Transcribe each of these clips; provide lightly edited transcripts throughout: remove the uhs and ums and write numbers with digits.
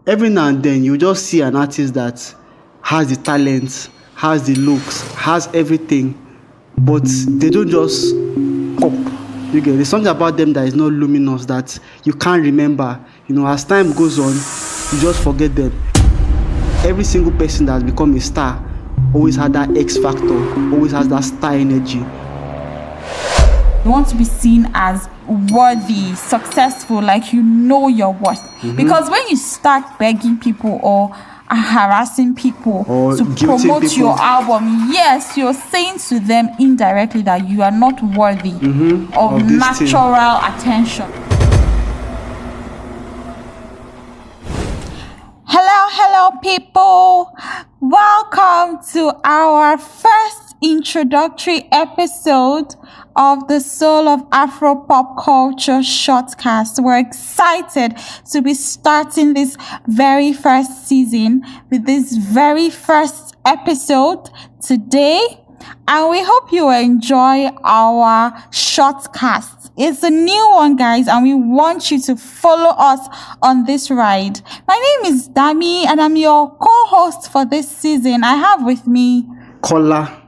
every now and then you just see an artist that has the talent, has the looks, has everything, but they don't just pop. You get there's something about them that is not luminous, that you can't remember. As time goes on, you just forget them. Every single person that has become a star always had that X factor, always has that star energy. You want to be seen as worthy, successful, like your worth. Because when you start begging people or harassing people or to promote your album, yes, you're saying to them indirectly that you are not worthy of natural attention. Hello people, welcome to our first introductory episode of the Soul of Afro Pop Culture Shortcast. We're excited to be starting this very first season with this very first episode today, and we hope you enjoy our shortcast. It's a new one, guys, and we want you to follow us on this ride. My name is Dami, and I'm your co-host for this season. I have with me Kola.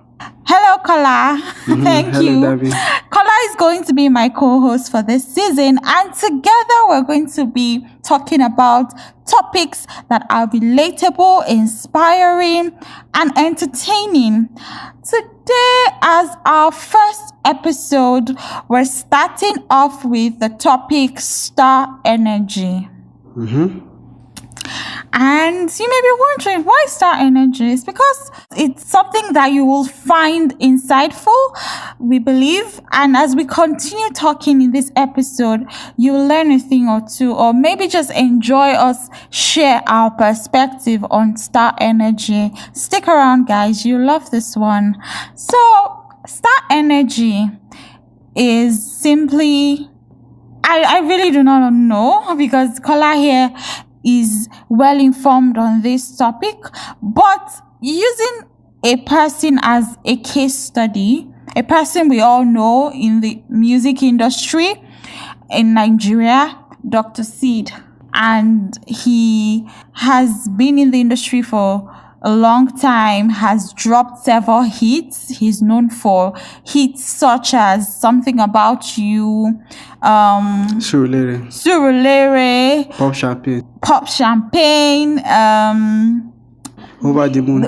Hello, Kola. Thank you. Dami. Kola is going to be my co-host for this season, and together we're going to be talking about topics that are relatable, inspiring, and entertaining. Today, as our first episode, we're starting off with the topic star energy. And you may be wondering, why star energy? It's because it's something that you will find insightful, we believe. And as we continue talking in this episode, you'll learn a thing or two, or maybe just enjoy us share our perspective on star energy. Stick around, guys. You'll love this one. So, star energy is simply... I really do not know, because Kola here is well informed on this topic, but using a person as a case study, a person we all know in the music industry in Nigeria, Dr. Seed, and he has been in the industry for a long time, has dropped several hits. He's known for hits such as Something About You, Surulere, Pop Champagne, Over the Moon.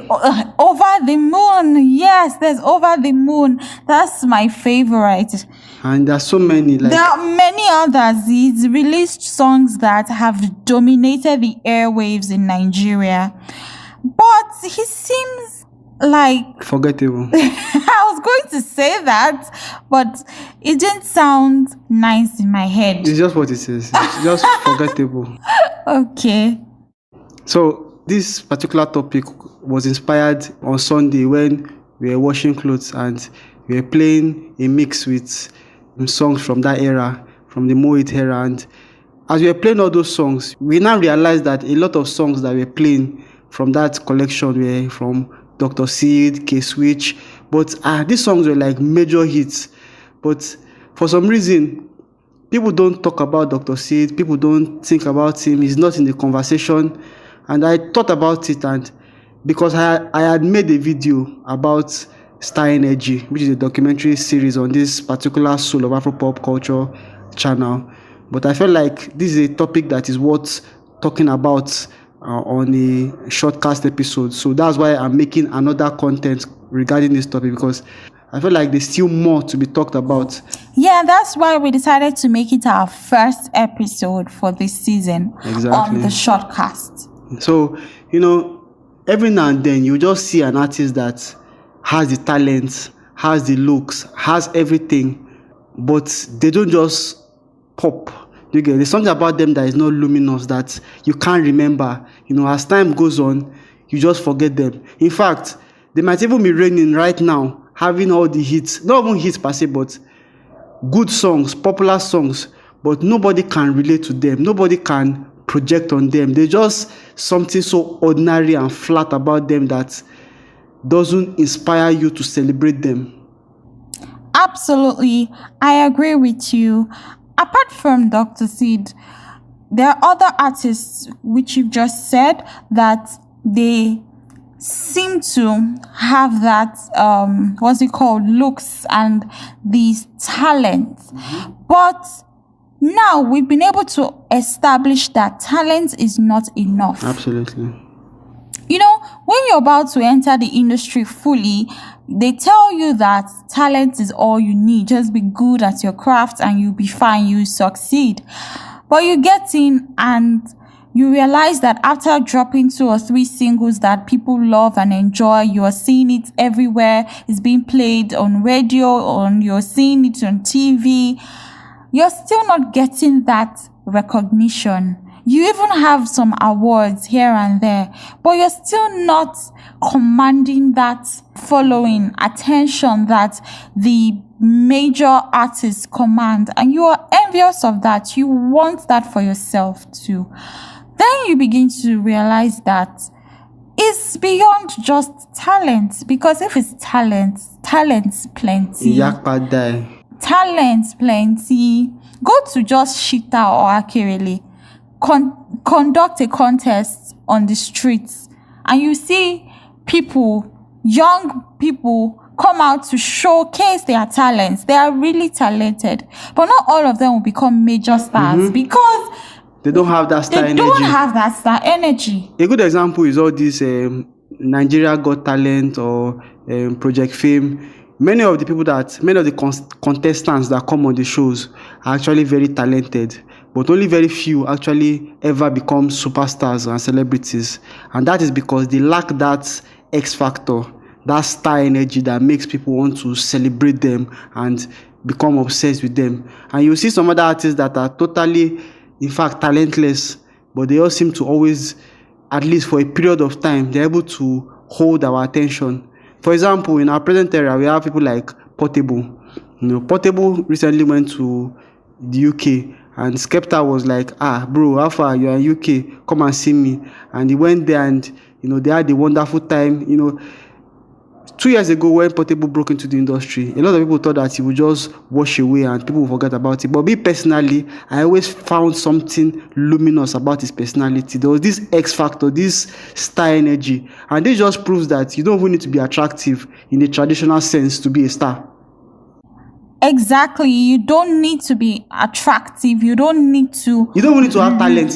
Over the Moon, yes, there's Over the Moon. That's my favorite. And there's so many. There are many others. He's released songs that have dominated the airwaves in Nigeria. But he seems like... forgettable. I was going to say that, but it didn't sound nice in my head. It's just what it is. It's just forgettable. Okay. So this particular topic was inspired on Sunday when we were washing clothes and we were playing a mix with songs from that era, from the Moit era. And as we were playing all those songs, we now realized that a lot of songs that we were playing from that collection were from Dr. Seed, K-Switch, but these songs were like major hits. But for some reason, people don't talk about Dr. Seed, people don't think about him, he's not in the conversation. And I thought about it, and because I had made a video about Star Energy, which is a documentary series on this particular Soul of Afro Pop Culture channel, but I felt like this is a topic that is worth talking about on a shortcast episode. So that's why I'm making another content regarding this topic, because I feel like there's still more to be talked about. Yeah, that's why we decided to make it our first episode for this season on the shortcast. So, every now and then you just see an artist that has the talent, has the looks, has everything, but they don't just pop. You get there's something about them that is not luminous, that you can't remember. As time goes on, you just forget them. In fact, they might even be reigning right now, having all the hits, not even hits per se, but good songs, popular songs, but nobody can relate to them. Nobody can project on them. There's just something so ordinary and flat about them that doesn't inspire you to celebrate them. Absolutely, I agree with you. Apart from Dr. Seed, there are other artists, which you've just said, that they seem to have that, what's it called, looks and these talents. But now we've been able to establish that talent is not enough. Absolutely. You know, when you're about to enter the industry fully, they tell you that talent is all you need. Just be good at your craft and you'll be fine, you succeed. But you get in and you realize that after dropping 2 or 3 singles that people love and enjoy, you are seeing it everywhere. It's being played on radio, you're seeing it on TV. You're still not getting that recognition. You even have some awards here and there, but you're still not commanding that following attention that the major artists command, and you are envious of that. You want that for yourself too. Then you begin to realize that it's beyond just talent, because if it's talent's plenty. Yakpa die. Talent's plenty. Go to just Shita or Akirele. Conduct a contest on the streets, and you see young people come out to showcase their talents. They are really talented, but not all of them will become major stars because they don't have that star energy. They don't have that star energy. A good example is all this Nigeria Got Talent or Project Fame. Many of the contestants that come on the shows are actually very talented, but only very few actually ever become superstars and celebrities. And that is because they lack that X factor, that star energy that makes people want to celebrate them and become obsessed with them. And you see some other artists that are totally, in fact, talentless, but they all seem to always, at least for a period of time, they're able to hold our attention. For example, in our present era, we have people like Portable. Portable recently went to the UK, and Skepta was like, bro, how far? You're in UK, come and see me. And he went there and, they had a wonderful time. 2 years ago when Portable broke into the industry, a lot of people thought that he would just wash away and people would forget about it. But me personally, I always found something luminous about his personality. There was this X factor, this star energy. And this just proves that you don't even need to be attractive in a traditional sense to be a star. Exactly. You don't need to be attractive. You don't need to have talent,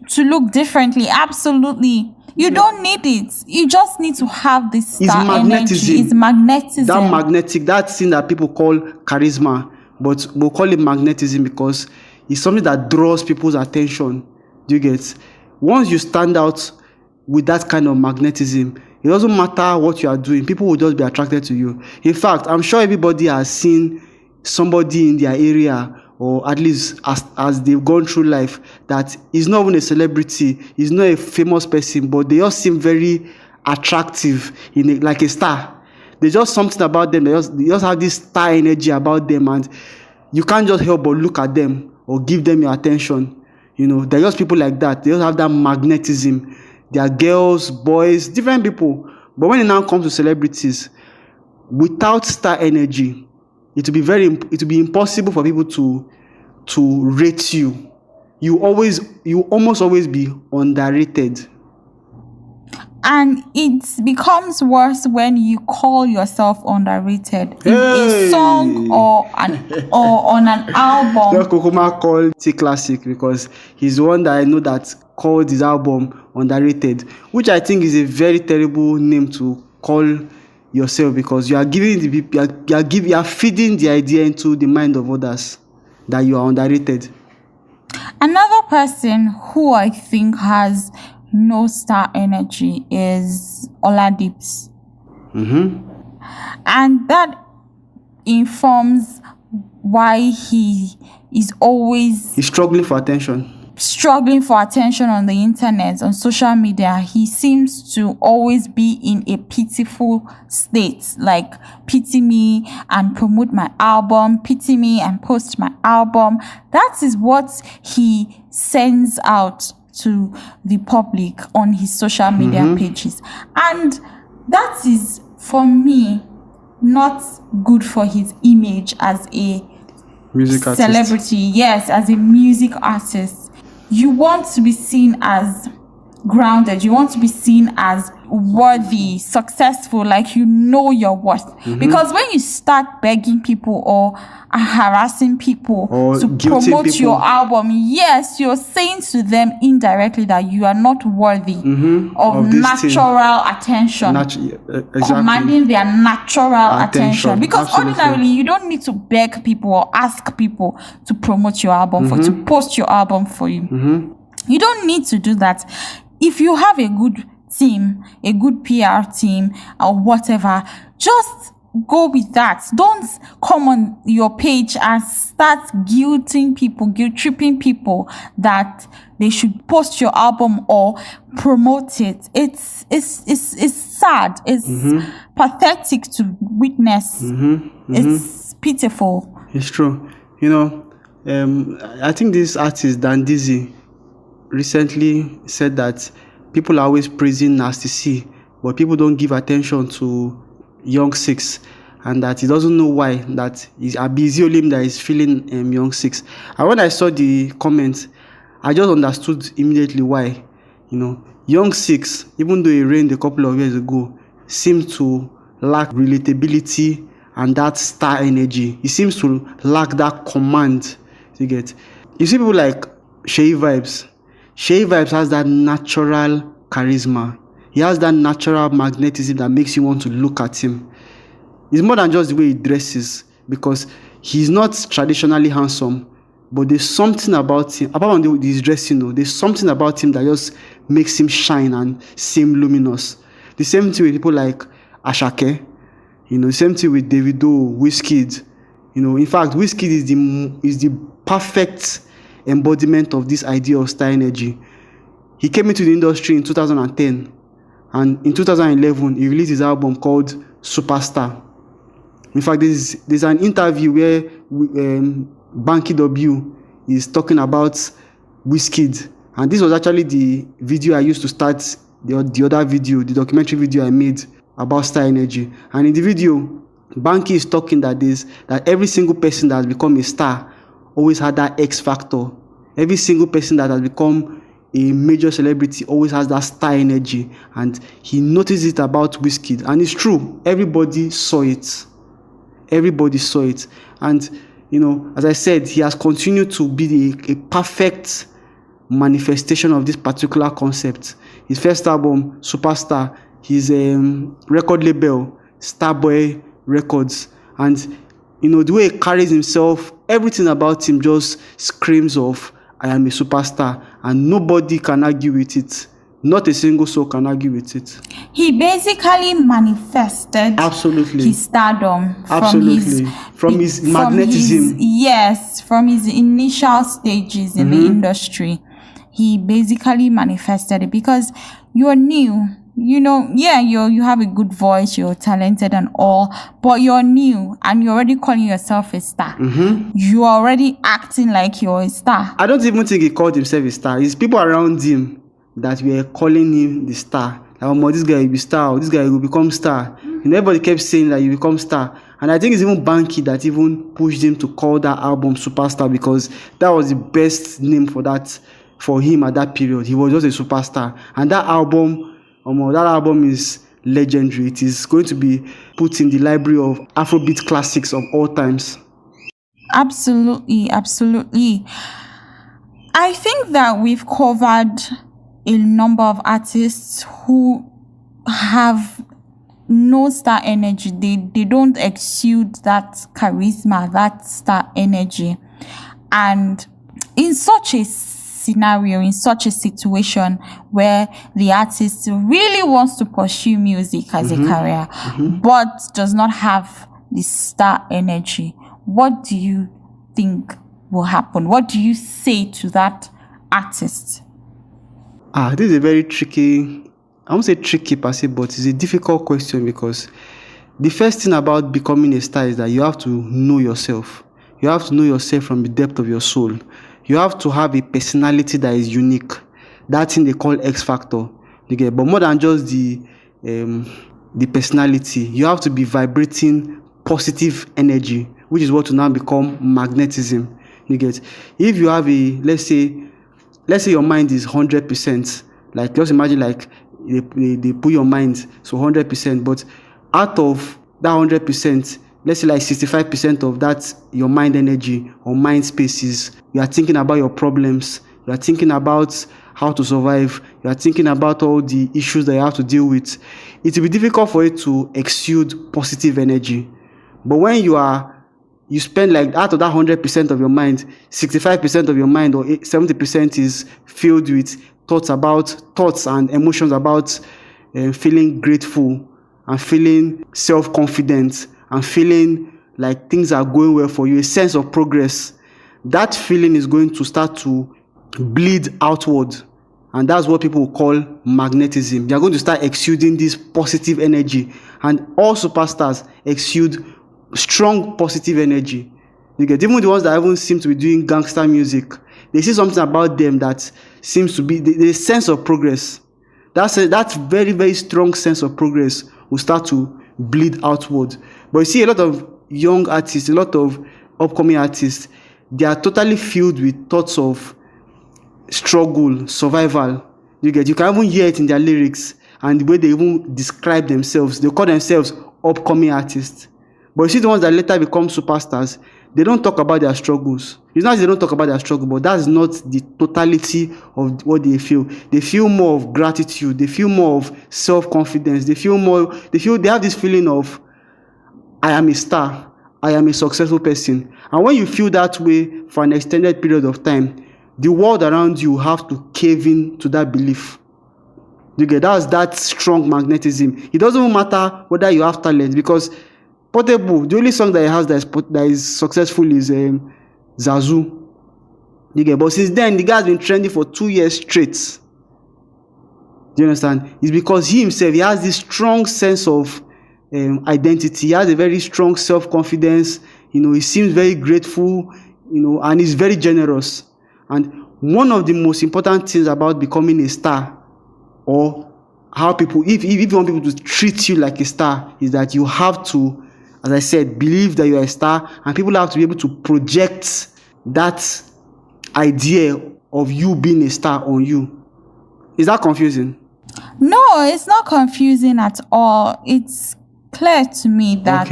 to look differently. Absolutely. You don't need it. You just need to have this star energy. It's magnetism. That thing that people call charisma, but we'll call it magnetism because it's something that draws people's attention. Do you get? Once you stand out with that kind of magnetism, it doesn't matter what you are doing. People will just be attracted to you. In fact, I'm sure everybody has seen somebody in their area, or at least as they've gone through life, that is not even a celebrity, is not a famous person, but they all seem very attractive, like a star. There's just something about them. They just have this star energy about them, and you can't just help but look at them or give them your attention. They're just people like that. They just have that magnetism. They are girls, boys, different people. But when it now comes to celebrities, without star energy, it will be impossible for people to rate you. You almost always be underrated. And it becomes worse when you call yourself underrated in a song or on an album. Kokoma called T Classic because he's the one that I know that called his album underrated, which I think is a very terrible name to call yourself, because you are giving the people, you are feeding the idea into the mind of others that you are underrated. Another person who I think has no star energy is Oladips. And that informs why he's struggling for attention. On the internet, on social media. He seems to always be in a pitiful state, like pity me and promote my album, pity me and post my album. That is what he sends out to the public on his social media pages, and that is, for me, not good for his image as a music artist. Celebrity. Yes, as a music artist. you want to be seen as grounded, you want to be seen as worthy, successful, like you know your worth. Because when you start begging people or harassing people Or to guilting promote people. your album, yes, you're saying to them indirectly that you are not worthy of this thing. natural attention, Exactly. commanding their natural attention. Because Absolutely. ordinarily, you don't need to beg people or ask people to promote your album to post your album for you. You don't need to do that. If you have a good team, a good PR team, or whatever, just go with that. Don't come on your page and start guilting people, guilt-tripping people that they should post your album or promote it. It's sad. It's pathetic to witness. It's pitiful. It's true. I think this artist Dan Dizzy recently said that people are always praising Nasty C, but people don't give attention to Young Six, and that he doesn't know why that is Abiziolium that is feeling Young Six. And when I saw the comment, I just understood immediately why. Young Six, even though he reigned a couple of years ago, seemed to lack relatability and that star energy. He seems to lack that command. You get? You see people like Shea Vibes. Shea Vibes has that natural charisma. He has that natural magnetism that makes you want to look at him. It's more than just the way he dresses, because he's not traditionally handsome, but there's something about him, apart from his dressing, there's something about him that just makes him shine and seem luminous. The same thing with people like Ashake, the same thing with Davido, Wizkid. In fact, Wizkid is the perfect embodiment of this idea of star energy. He came into the industry in 2010, and in 2011 he released his album called Superstar. In fact, there's an interview where Banky W is talking about Wizkid, and this was actually the video I used to start the other video, the documentary video I made about star energy. And in the video, Banky is talking that every single person that has become a star always had that X factor. Every single person that has become a major celebrity always has that star energy, and he noticed it about Wizkid, and it's true. Everybody saw it. And as I said, he has continued to be a perfect manifestation of this particular concept. His first album, Superstar, his record label, Starboy Records, and the way he carries himself, everything about him just screams of I am a superstar, and nobody can argue with it. Not a single soul can argue with it. He basically manifested his stardom from his magnetism. From his initial stages in the industry. He basically manifested it because you're new. You have a good voice, you're talented and all, but you're new and you're already calling yourself a star. You're already acting like you're a star. I don't even think he called himself a star. It's people around him that were calling him the star. Like, this guy will be star, or this guy will become star. And everybody kept saying that you become star. And I think it's even Banky that even pushed him to call that album Superstar, because that was the best name for him at that period. He was just a superstar. And that album is legendary. It is going to be put in the library of Afrobeat classics of all times. Absolutely. I think that we've covered a number of artists who have no star energy. They don't exude that charisma, that star energy. And in such a scenario, in such a situation where the artist really wants to pursue music as a career, but does not have the star energy, what do you think will happen? What do you say to that artist? This is a very tricky, I won't say tricky per se, but it's a difficult question, because the first thing about becoming a star is that you have to know yourself. You have to know yourself from the depth of your soul. You have to have a personality that is unique. That thing they call X factor. But more than just the personality, you have to be vibrating positive energy, which is what will now become magnetism. If you have let's say let's say your mind is 100%. Like, just imagine like they put your mind so 100%, but out of that 100%, let's say like 65% of that your mind energy or mind spaces, you are thinking about your problems, you are thinking about how to survive, you are thinking about all the issues that you have to deal with. It will be difficult for it to exude positive energy. But when you spend like out of that 100% of your mind, 65% of your mind or 70% is filled with thoughts and emotions about feeling grateful and feeling self-confident and feeling like things are going well for you, a sense of progress. That feeling is going to start to bleed outward. And that's what people call magnetism. They are going to start exuding this positive energy. And all superstars exude strong positive energy. You get, even the ones that even seem to be doing gangster music, they see something about them that seems to be the sense of progress. That very, very strong sense of progress will start to bleed outward. But you see a lot of young artists, a lot of upcoming artists, they are totally filled with thoughts of struggle, survival. You get, you can even hear it in their lyrics and the way they even describe themselves. They call themselves upcoming artists. But you see the ones that later become superstars, they don't talk about their struggles. It's not that they don't talk about their struggle, but that's not the totality of what they feel. They feel more of gratitude. They feel more of self-confidence. They have this feeling of, I am a star. I am a successful person. And when you feel that way for an extended period of time, the world around you have to cave in to that belief. You get, that's that strong magnetism. It doesn't matter whether you have talent, because Portable, the only song that he has that is successful is Zazu. You get, but since then the guy has been trending for 2 years straight. Do you understand? It's because he himself, he has this strong sense of identity. He has a very strong self-confidence. He seems very grateful. And he's very generous. And one of the most important things about becoming a star, or how people, if you want people to treat you like a star, is that you have to, as I said, believe that you're a star, and people have to be able to project that idea of you being a star on you. Is that confusing? No, it's not confusing at all. It's clear to me that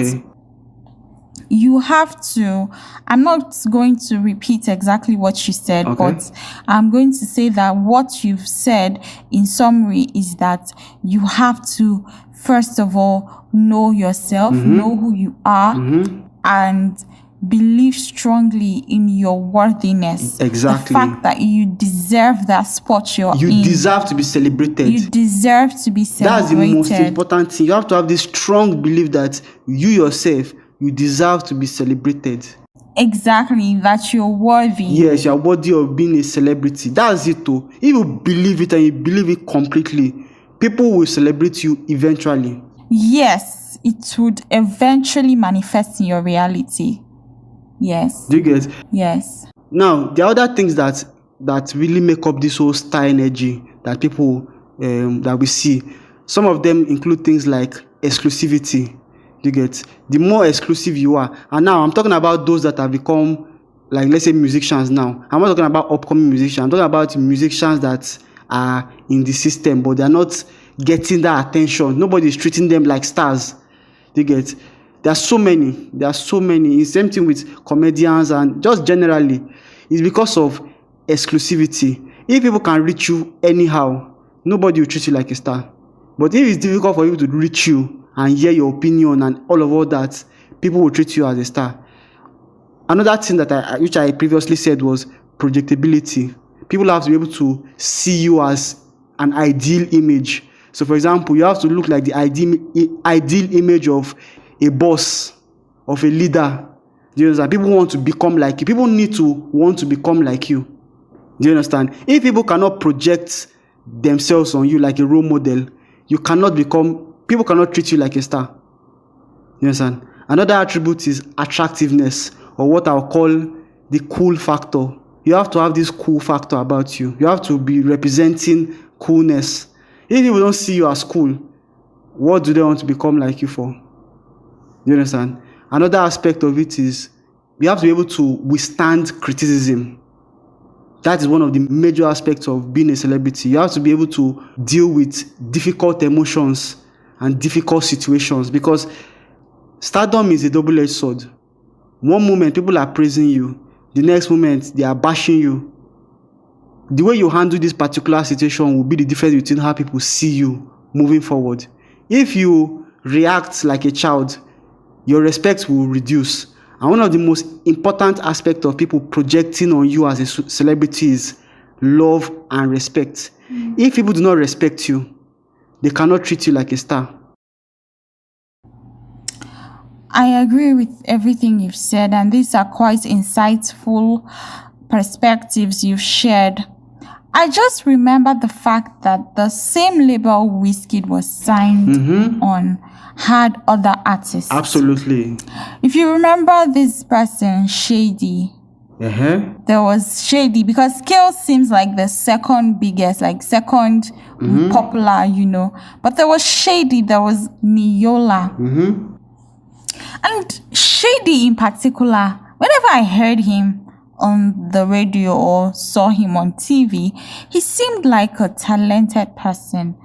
you have to, I'm not going to repeat exactly what you said, but I'm going to say that what you've said in summary is that you have to, first of all, know yourself, know who you are, and believe strongly in your worthiness. Exactly. The fact that you deserve that spot you're in. You deserve to be celebrated. You deserve to be celebrated. That's the most important thing. You have to have this strong belief that you yourself, you deserve to be celebrated. Exactly, that you're worthy. Yes, you're worthy of being a celebrity. That's it too. If you believe it and you believe it completely, people will celebrate you eventually. Yes, it would eventually manifest in your reality. Yes. Do you get? Yes. Now, the other things that really make up this whole star energy that people that we see, some of them include things like exclusivity. You get, the more exclusive you are, and now I'm talking about those that have become, like, let's say, musicians now. I'm not talking about upcoming musicians. I'm talking about musicians that are in the system, but they're not getting that attention. Nobody's treating them like stars. You get, there are so many. It's the same thing with comedians and just generally. It's because of exclusivity. If people can reach you anyhow, nobody will treat you like a star. But if it's difficult for people to reach you and hear your opinion and all that, people will treat you as a star. Another thing that which I previously said was projectability. People have to be able to see you as an ideal image. So, for example, you have to look like the ideal image of a boss, of a leader. Do you understand? People want to become like you. People need to want to become like you. Do you understand? If people cannot project themselves on you like a role model, people cannot treat you like a star. You understand? Another attribute is attractiveness, or what I'll call the cool factor. You have to have this cool factor about you. You have to be representing coolness. If people don't see you as cool, what do they want to become like you for? You understand? Another aspect of it is you have to be able to withstand criticism. That is one of the major aspects of being a celebrity. You have to be able to deal with difficult emotions and difficult situations, because stardom is a double-edged sword. One moment, people are praising you. The next moment, they are bashing you. The way you handle this particular situation will be the difference between how people see you moving forward. If you react like a child, your respect will reduce. And one of the most important aspects of people projecting on you as a celebrity is love and respect. If people do not respect you, they cannot treat you like a star. I agree with everything you've said, and these are quite insightful perspectives you've shared. I just remember the fact that the same label Wizkid was signed on had other artists. Absolutely. If you remember this person, Shady, there was Shady, because Skills seems like the second biggest, like second popular, you know. But there was Shady, there was Niola. And Shady in particular, whenever I heard him on the radio or saw him on TV, he seemed like a talented person.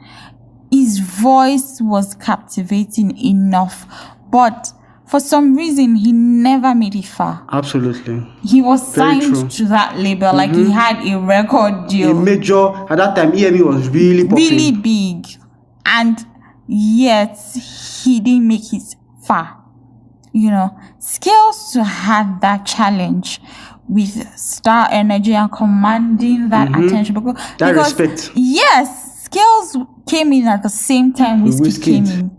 His voice was captivating enough, but for some reason, he never made it far. Absolutely. He was signed to that label, like he had a record deal. A major, at that time, EME was really popular. Really big. And yet, he didn't make it far. You know, Skills to have that challenge with star energy and commanding that attention. Because respect. Yes, Skills came in at the same time Wizkid came in.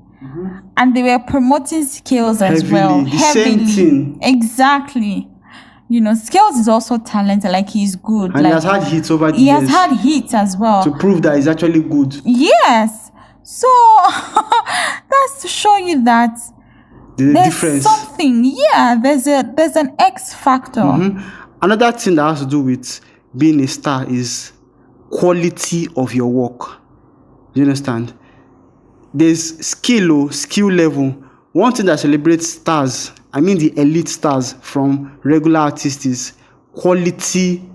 And they were promoting Skills as well. The same thing. Exactly. You know, Skills is also talented, like he's good. And like, he has had hits over the years. He years. has had hits as well. To prove that he's actually good. Yes. So, that's to show you that there's difference. Something, there's an X factor. Another thing that has to do with being a star is quality of your work. Do you understand? There's skill level. One thing that celebrates stars, I mean the elite stars from regular artists, is quality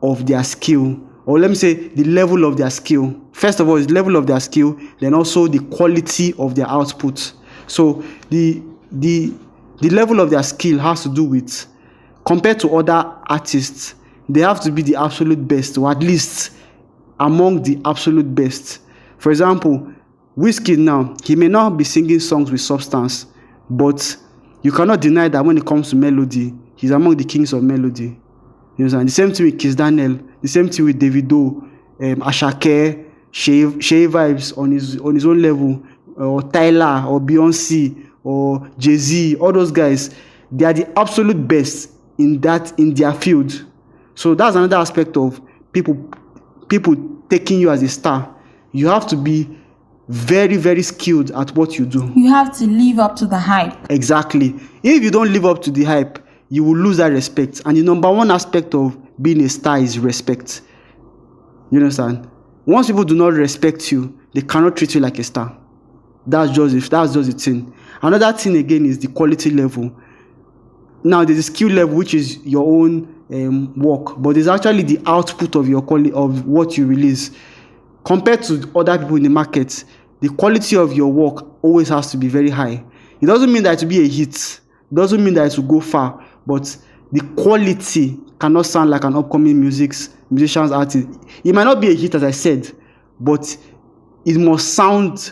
of their skill. Or let me say the level of their skill. First of all, is level of their skill, then also the quality of their output. So the level of their skill has to do with, compared to other artists, they have to be the absolute best, or at least among the absolute best. For example, Wizkid now, he may not be singing songs with substance, but you cannot deny that when it comes to melody, he's among the kings of melody. You know, the same thing with Kiss Daniel, the same thing with Davido, Ashake, Shea Vibes on his own level, or Tyler, or Beyonce, or Jay-Z. All those guys, they are the absolute best in their field. So that's another aspect of people taking you as a star. You have to be very, very skilled at what you do. You have to live up to the hype. Exactly. If you don't live up to the hype, you will lose that respect. And the number one aspect of being a star is respect. You understand? Once people do not respect you, they cannot treat you like a star. That's just the thing. Another thing again is the quality level. Now there's a skill level, which is your own work, but there's actually the output of your quality of what you release. Compared to other people in the market, the quality of your work always has to be very high. It doesn't mean that it will be a hit. It doesn't mean that it will go far, but the quality cannot sound like an upcoming musician's artist. It might not be a hit, as I said, but it must sound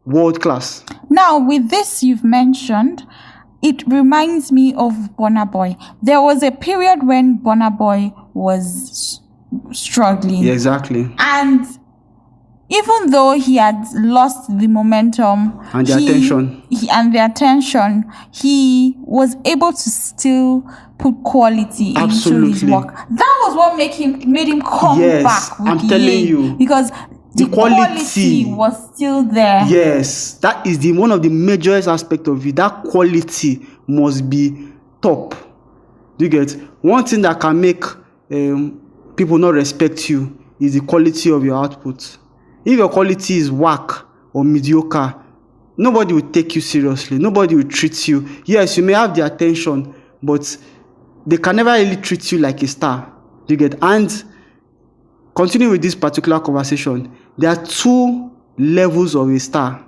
world class. Now, with this you've mentioned, it reminds me of Burna Boy. There was a period when Burna Boy was struggling. Yeah, exactly. And even though he had lost the momentum and the attention, he was able to still put quality into his work. That was what made him come back with I'm telling you, because the quality was still there. Yes, that is one of the major aspects of it. That quality must be top. Do you get? One thing that can make people not respect you is the quality of your output. If your quality is whack or mediocre, nobody will take you seriously. Nobody will treat you. Yes, you may have the attention, but they can never really treat you like a star. You get? And continuing with this particular conversation, there are two levels of a star.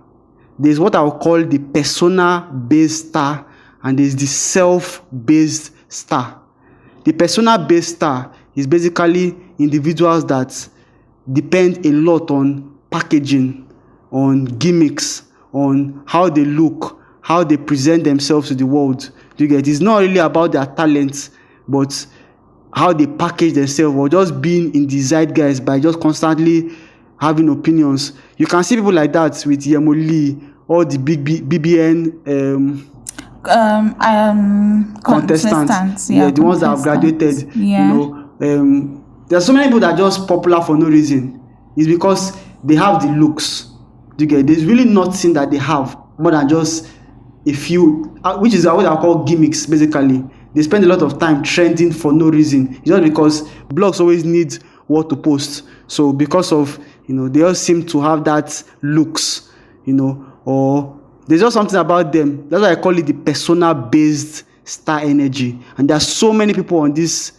There's what I will call the persona-based star, and there's the self-based star. The persona-based star is basically individuals that depend a lot on packaging, on gimmicks, on how they look, how they present themselves to the world. You get? It's not really about their talents, but how they package themselves, or just being in the zeitgeist by just constantly having opinions. You can see people like that with Yemo Lee, or the big BBN contestants. The ones that have graduated. There's so many people that are just popular for no reason. It's because they have the looks. You get? There's really nothing that they have more than just a few, which is what I call gimmicks. Basically, they spend a lot of time trending for no reason. It's just because blogs always need what to post. So because of, they all seem to have that looks, or there's just something about them. That's why I call it the persona-based star energy. And there are so many people on this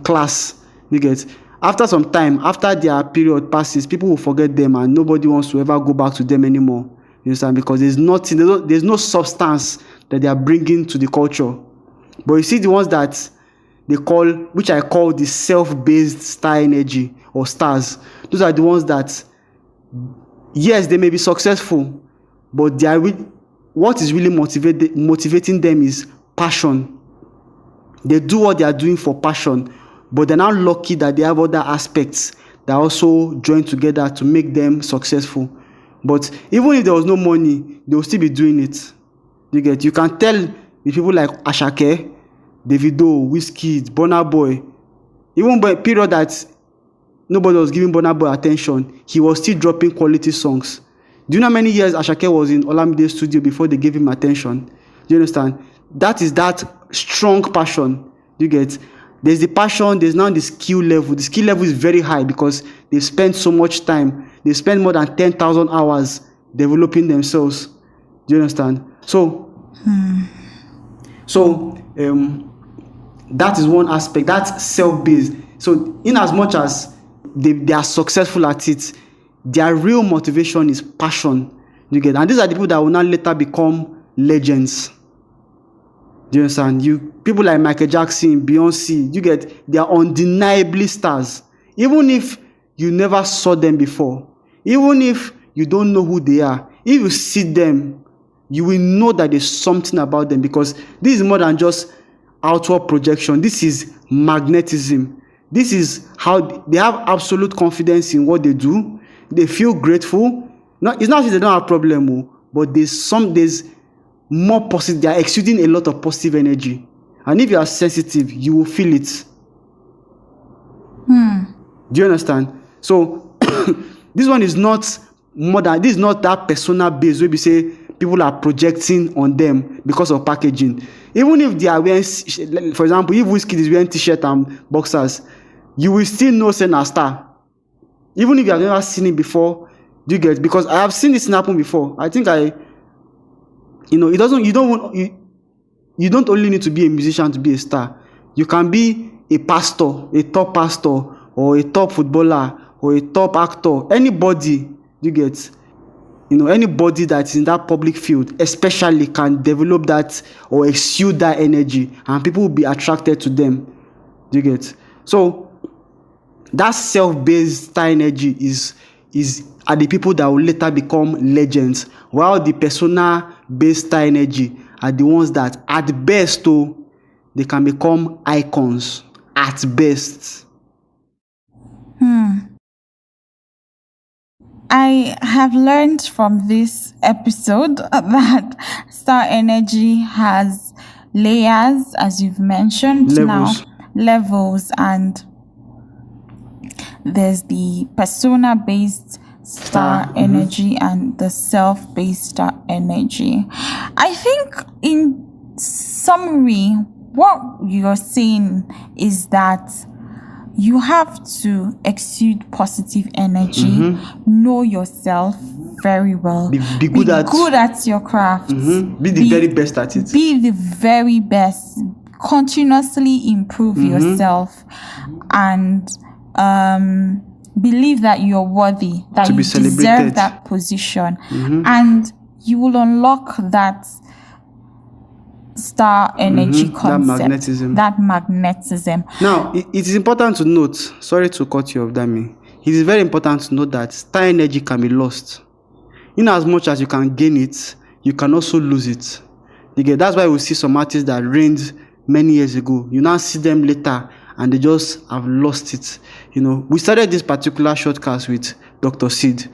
class. You get? After some time, after their period passes, people will forget them, and nobody wants to ever go back to them anymore. You understand? Because there's no substance that they are bringing to the culture. But you see the ones that they call, which I call the self-based star energy or stars. Those are the ones that, yes, they may be successful, but they are what is really motivating them is passion. They do what they are doing for passion, but they're not lucky that they have other aspects that also join together to make them successful. But even if there was no money, they will still be doing it. You get? You can tell with people like Ashake, Davido, Wizkid, Burna Boy, even by a period that nobody was giving Burna Boy attention, he was still dropping quality songs. Do you know how many years Ashake was in Olamide's studio before they gave him attention? Do you understand? That is that strong passion. You get? There's the passion, there's now the skill level. The skill level is very high because they've spent so much time. They spend more than 10,000 hours developing themselves. Do you understand? So that is one aspect. That's self-based. So in as much as they are successful at it, their real motivation is passion. You get? And these are the people that will now later become legends. Do you understand? People like Michael Jackson, Beyonce, you get? They are undeniably stars. Even if you never saw them before, even if you don't know who they are, if you see them, you will know that there's something about them, because this is more than just outward projection. This is magnetism. This is how they have absolute confidence in what they do. They feel grateful. It's not that they don't have problem, but there's more positive. They are exuding a lot of positive energy, and if you are sensitive, you will feel it. Do you understand? So this one is not more than, this is not that persona based where we say people are projecting on them because of packaging. Even if they are wearing, for example, if Wizkid is wearing t-shirt and boxers, you will still know Senna Star, even if you have never seen it before. Do you get? Because I have seen this happen before. I think you don't only need to be a musician to be a star. You can be a pastor, a top pastor, or a top footballer, or a top actor. Anybody, you get? Anybody that's in that public field especially can develop that or exude that energy, and people will be attracted to them. Do you get? So that self-based star energy are the people that will later become legends, while the persona-based star energy are the ones that at best they can become icons at best. I have learned from this episode that star energy has layers, as you've mentioned. Levels, and there's the persona-based star energy and the self-based star energy. I think in summary, what you're saying is that you have to exude positive energy, know yourself very well, be good at your craft, be the very best at it. Be the very best. continuously improve yourself and believe that you're worthy, that To you be deserve celebrated. that position, and you will unlock that star energy concept, that magnetism. Now, it is important to note, sorry to cut you off, Dami. It is very important to note that star energy can be lost. In as much as you can gain it, you can also lose it. That's why we see some artists that reigned many years ago. You now see them later and they just have lost it. We started this particular shortcast with Dr. Sid.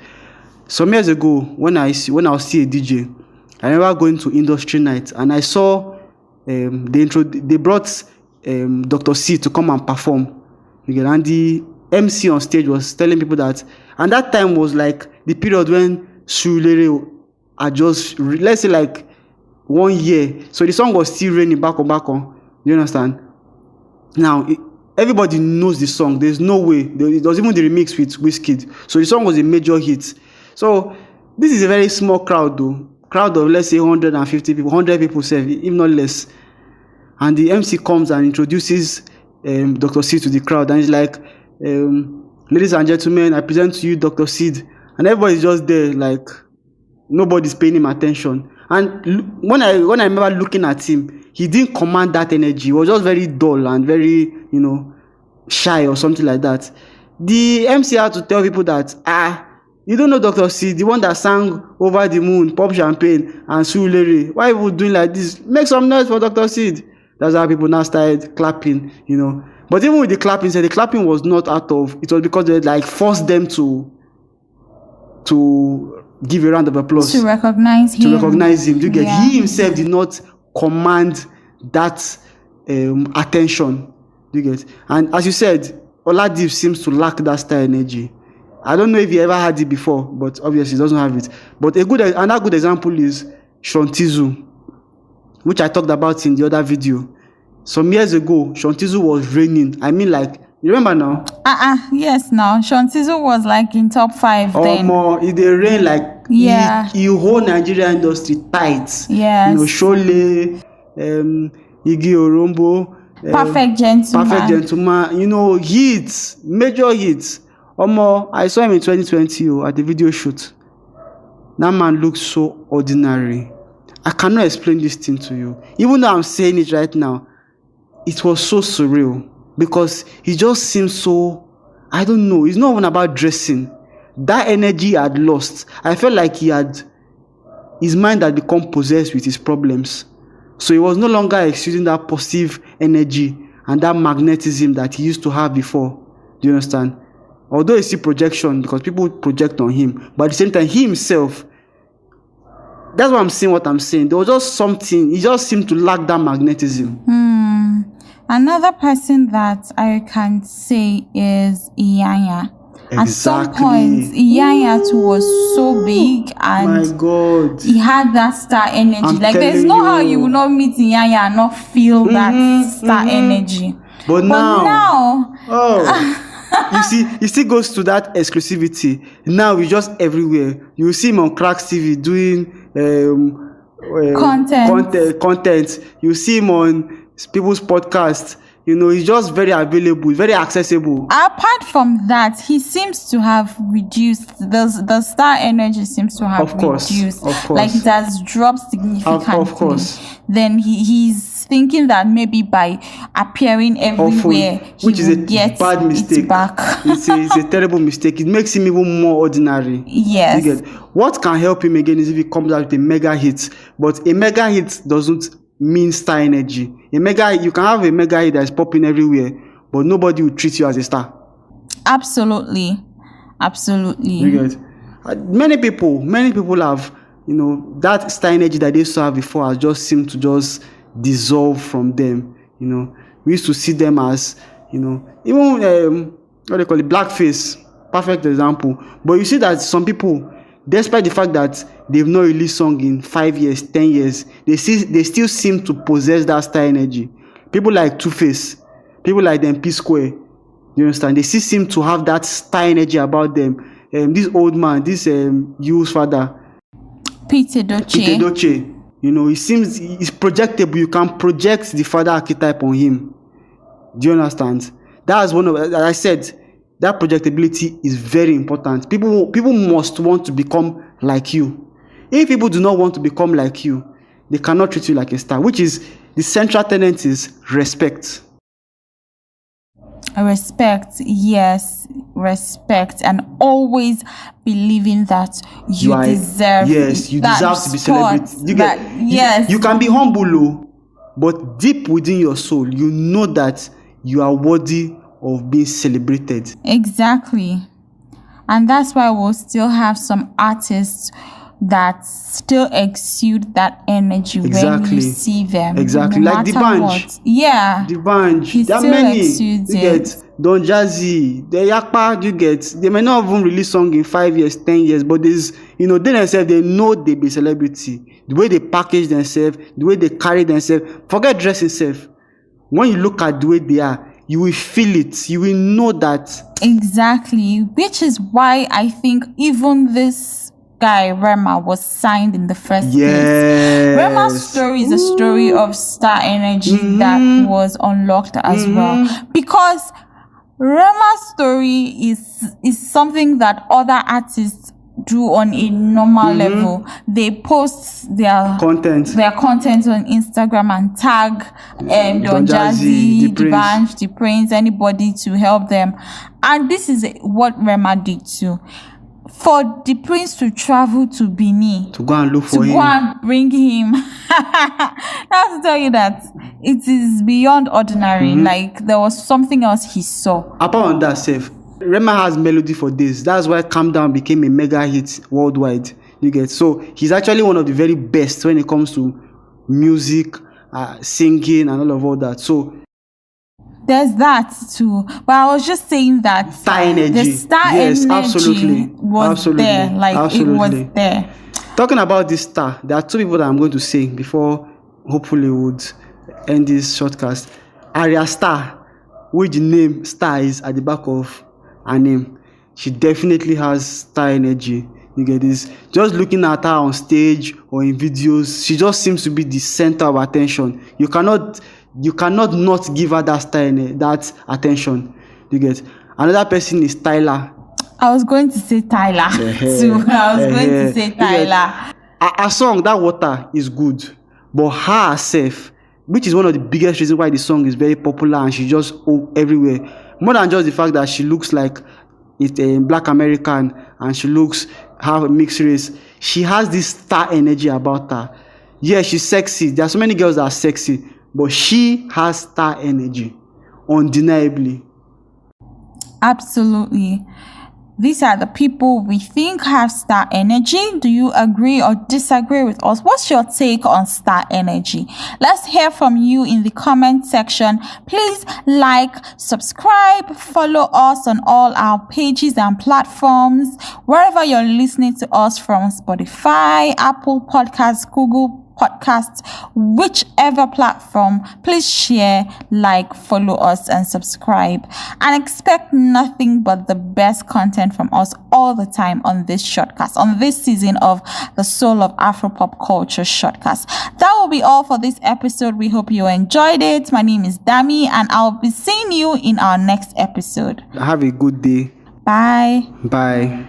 Some years ago, when I was still a DJ, I remember going to industry night and I saw they brought Dr. C to come and perform. And the MC on stage was telling people that, and that time was like the period when Sulere had just, let's say like 1 year. So the song was still raining back on. You understand? Now, everybody knows the song. There's no way. It was even the remix with Wizkid. So the song was a major hit. So this is a very small crowd though. Crowd of, let's say, 150 people, 100 people, if not less. And the MC comes and introduces Dr. Sid to the crowd. And he's like, ladies and gentlemen, I present to you Dr. Sid. And everybody's just there, like, nobody's paying him attention. And when I remember looking at him, he didn't command that energy. He was just very dull and very, shy or something like that. The MC had to tell people that, you don't know Dr. Sid, the one that sang Over the Moon, Pop Champagne, and Sulere. Why are you doing like this? Make some noise for Dr. Sid. That's how people now started clapping, But even with the clapping, the clapping was not it was because they like forced them to give a round of applause. To recognize him. Do you get? Yeah. He himself did not command that attention. Do you get? And as you said, Oladipo seems to lack that star energy. I don't know if he ever had it before, but obviously he doesn't have it. But another good example is Shontizu, which I talked about in the other video. Some years ago, Shontizu was reigning. I mean, like, you remember now? Yes, now. Shontizu was like in top 5 then. More, they reign like, he hold Nigerian industry tight. Yes. Shole, Igi Orombo. Perfect Gentleman. Hits, major hits. I saw him in 2020 at the video shoot. That man looks so ordinary. I cannot explain this thing to you. Even though I'm saying it right now, it was so surreal because he just seems so, I don't know, it's not even about dressing. That energy he had lost. I felt like his mind had become possessed with his problems. So he was no longer exuding that positive energy and that magnetism that he used to have before. Do you understand? Although it's still projection because people project on him, but at the same time, he himself, that's why I'm saying what I'm saying. There was just something, he just seemed to lack that magnetism. Another person that I can say is Iyanya. Exactly. At some point, Iyanya too was so big and my God, he had that star energy. There's no how you will not meet Iyanya and not feel that star energy. But now he still goes to that exclusivity. Now he's just everywhere. You see him on Cracks TV doing content. You see him on people's podcast. He's just very available, very accessible. Apart from that, he seems to have reduced. The star energy seems to have reduced. Of course. Like it has dropped significantly. Of course. Then he's thinking that maybe by appearing everywhere, which is a bad mistake. Back. It's a terrible mistake. It makes him even more ordinary. Yes. What can help him again is if he comes out with a mega hit. But a mega hit doesn't mean star energy. You can have a mega hit that's popping everywhere, but nobody will treat you as a star. Absolutely. Many people have, that star energy that they saw before has just seemed to just dissolve from them. We used to see them as, even what they call it, blackface, perfect example. But you see that some people, despite the fact that they've not released song in 5 years, 10 years, they still seem to possess that star energy. People like Two-Face, people like them P-Square, you understand? They still seem to have that star energy about them. This old man, this Yu's father, Pete Edochie. He seems he's projectable. You can project the father archetype on him. Do you understand? That's one of, as I said, that projectability is very important. People must want to become like you. If people do not want to become like you, they cannot treat you like a star, which is the central tenet is respect. Respect, yes, respect, and always believing that you deserve. Yes, you deserve to be celebrated. You can be humble, but deep within your soul, you know that you are worthy of being celebrated. Exactly, and that's why we'll still have some artists that still exude that energy when you see them. Exactly, no like the Banj. Yeah, the Banj. There are many. You get Don Jazzy, the Yakpa. You get. They may not even release song in 5 years, 10 years, but there's, they themselves, they know they be celebrity. The way they package themselves, the way they carry themselves. Forget dressing self. When you look at the way they are, you will feel it. You will know that. Exactly, which is why I think even this guy Rema was signed in the first place. Rema's story is a story of star energy that was unlocked as well, because Rema's story is something that other artists do on a normal level. They post their content on Instagram and tag Don Jazzy, the Banj, the Prince, anybody to help them, and this is what Rema did too. For the Prince to travel to Benin to go and look for him, to go and bring him, I have to tell you that it is beyond ordinary. Like there was something else he saw. Apart from that, Rema has melody for days. That's why Calm Down became a mega hit worldwide. You get, so he's actually one of the very best when it comes to music, singing, and all that. So there's that too, but I was just saying that star energy. The star energy was there, like it was there. Talking about this star, there are two people that I'm going to say before hopefully would end this shortcast. Arya Star, which the name Star is at the back of her name, she definitely has star energy. You get this? Just looking at her on stage or in videos, she just seems to be the center of attention. You cannot not give her that attention. You get? Another person is Tyler. I was going to say Tyler too. I was going to say Tyler. Her song, That Water, is good, but her herself, which is one of the biggest reasons why the song is very popular and she just everywhere, more than just the fact that she looks like it's a black American and she looks have a mixed race, she has this star energy about her. Yeah, she's sexy. There are so many girls that are sexy, but she has star energy, undeniably. Absolutely. These are the people we think have star energy. Do you agree or disagree with us? What's your take on star energy? Let's hear from you in the comment section. Please like, subscribe, follow us on all our pages and platforms. Wherever you're listening to us from, Spotify, Apple Podcasts, Google Podcasts, whichever platform, please share, like, follow us, and subscribe. And expect nothing but the best content from us all the time on this shortcast, on this season of the Soul of Afropop Culture shortcast. That will be all for this episode. We hope you enjoyed it. My name is Dami, and I'll be seeing you in our next episode. Have a good day. Bye. Bye.